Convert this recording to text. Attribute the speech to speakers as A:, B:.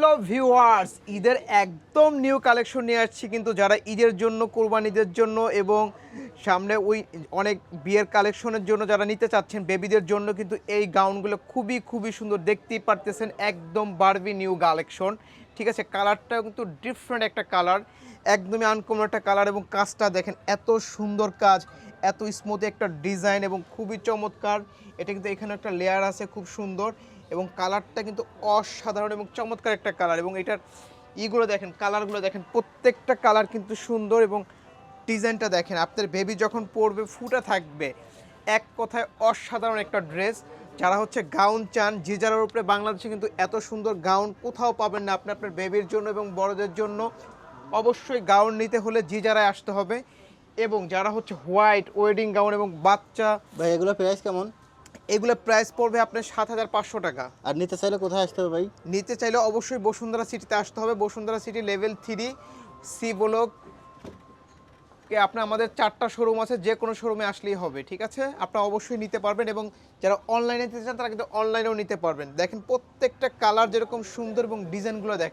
A: Hello viewers, ঈদের একদম new collection নিয়ে আসছি কিন্তু যারা ঈদের জন্য, কোরবানিদের জন্য এবং সামনে ওই অনেক বিয়ের কালেকশনের জন্য যারা নিতে চাচ্ছেন বেবিদের জন্য কিন্তু এই গাউনগুলো খুবই খুবই সুন্দর। দেখতেই পারতেছেন একদম বারবি নিউ কালেকশন। ঠিক আছে, কালারটা কিন্তু ডিফারেন্ট একটা কালার, একদমই আনকমন একটা কালার এবং কাজটা দেখেন এত সুন্দর কাজ, এত স্মুথ একটা ডিজাইন এবং খুবই চমৎকার। এটা কিন্তু এখানে একটা লেয়ার আছে খুব সুন্দর এবং কালারটা কিন্তু অসাধারণ এবং চমৎকার একটা কালার। এবং এটার ইগুলো দেখেন, কালারগুলো দেখেন, প্রত্যেকটা কালার কিন্তু সুন্দর এবং ডিজাইনটা দেখেন। আপনার বেবি যখন পরবে ফুটে থাকবে, এক কথায় অসাধারণ একটা ড্রেস। যারা হচ্ছে গাউন চান, যে যার উপরে বাংলাদেশে কিন্তু এত সুন্দর গাউন কোথাও পাবেন না। আপনি আপনার বেবির জন্য এবং বড়দের জন্য অবশ্যই গাউন নিতে হলে জি যারায় আসতে হবে। এবং যারা হচ্ছে হোয়াইট ওয়েডিং গাউন এবং বাচ্চা,
B: ভাই এগুলো প্রাইস কেমন?
A: এগুলো প্রাইস পড়বে আপনার 7,500 টাকা।
B: আর নিতে চাইলে কোথায় আসতে হবে ভাই?
A: নিতে চাইলে অবশ্যই বসুন্ধরা সিটিতে আসতে হবে। Bashundhara city level 3 C block কে আপনার আমাদের 4টা শোরুম আছে, যে কোনো শোরুমে আসলেই হবে। ঠিক আছে, আপনারা অবশ্যই নিতে পারবেন এবং যারা অনলাইনে নিতে চান তারা কিন্তু অনলাইনেও নিতে পারবেন। দেখেন প্রত্যেকটা কালার যেরকম সুন্দর এবং ডিজাইনগুলো দেখেন।